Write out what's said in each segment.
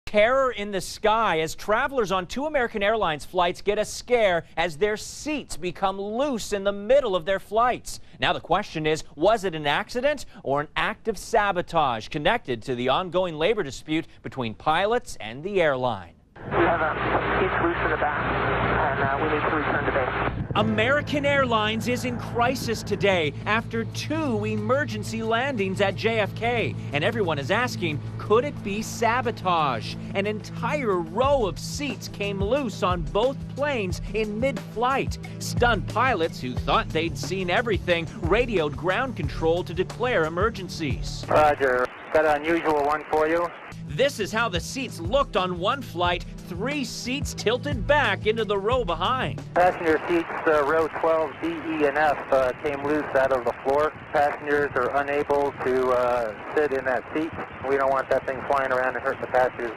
Terror in the sky as travelers on two American Airlines flights get a scare as their seats become loose in the middle of their flights. Now the question is, was it an accident or an act of sabotage connected to the ongoing labor dispute between pilots and the airline? We have some seats loose in the back, and we need to return to base. American Airlines is in crisis today after two emergency landings at JFK. And everyone is asking, could it be sabotage? An entire row of seats came loose on both planes in mid-flight. Stunned pilots who thought they'd seen everything radioed ground control to declare emergencies. Roger. Got an unusual one for you. This is how the seats looked on one flight, 3 seats tilted back into the row behind. Passenger seats, row 12, D, E, and F, came loose out of the floor. Passengers are unable to sit in that seat. We don't want that thing flying around and hurting the passengers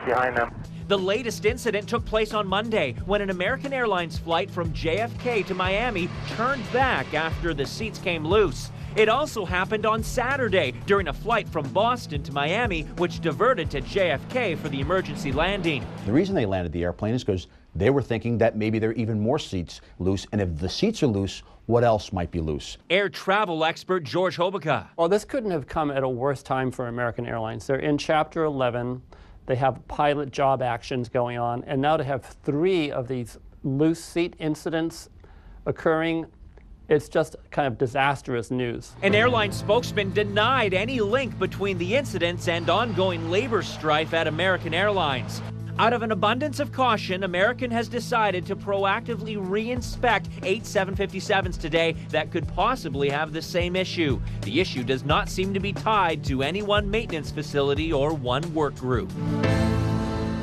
behind them. The latest incident took place on Monday when an American Airlines flight from JFK to Miami turned back after the seats came loose. It also happened on Saturday during a flight from Boston to Miami, which diverted to JFK for the emergency landing. The reason they landed the airplane is because they were thinking that maybe there are even more seats loose, and if the seats are loose, what else might be loose? Air travel expert George Hobica. Well, this couldn't have come at a worse time for American Airlines. They're in Chapter 11. They have pilot job actions going on, and now to have 3 of these loose seat incidents occurring, it's just kind of disastrous news. An airline spokesman denied any link between the incidents and ongoing labor strife at American Airlines. Out of an abundance of caution, American has decided to proactively re-inspect 8 757s today that could possibly have the same issue. The issue does not seem to be tied to any one maintenance facility or one work group.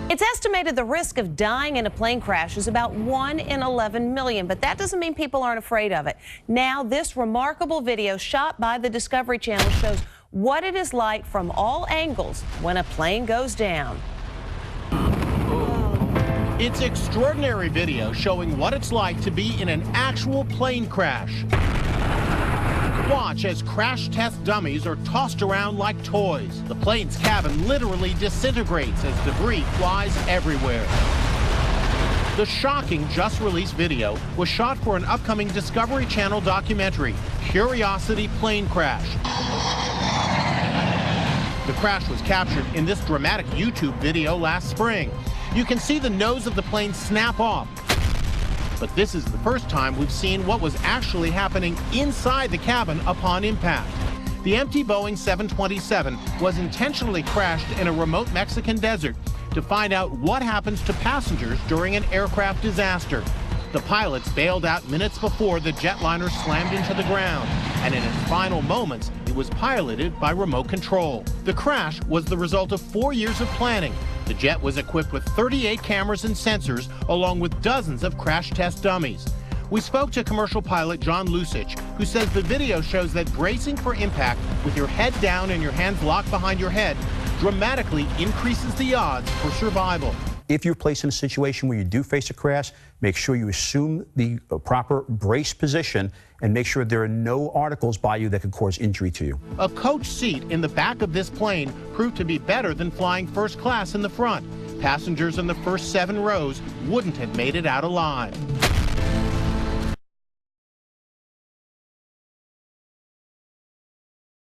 It's estimated the risk of dying in a plane crash is about 1 in 11 million, but that doesn't mean people aren't afraid of it. Now, this remarkable video shot by the Discovery Channel shows what it is like from all angles when a plane goes down. It's extraordinary video showing what it's like to be in an actual plane crash. Watch as crash test dummies are tossed around like toys. The plane's cabin literally disintegrates as debris flies everywhere. The shocking just-released video was shot for an upcoming Discovery Channel documentary, Curiosity Plane Crash. The crash was captured in this dramatic YouTube video last spring. You can see the nose of the plane snap off. But this is the first time we've seen what was actually happening inside the cabin upon impact. The empty Boeing 727 was intentionally crashed in a remote Mexican desert to find out what happens to passengers during an aircraft disaster. The pilots bailed out minutes before the jetliner slammed into the ground, and in its final moments, it was piloted by remote control. The crash was the result of 4 years of planning. The jet was equipped with 38 cameras and sensors, along with dozens of crash test dummies. We spoke to commercial pilot John Lucich, who says the video shows that bracing for impact with your head down and your hands locked behind your head dramatically increases the odds for survival. If you're placed in a situation where you do face a crash, make sure you assume the proper brace position and make sure there are no articles by you that could cause injury to you. A coach seat in the back of this plane proved to be better than flying first class in the front. Passengers in the first 7 rows wouldn't have made it out alive.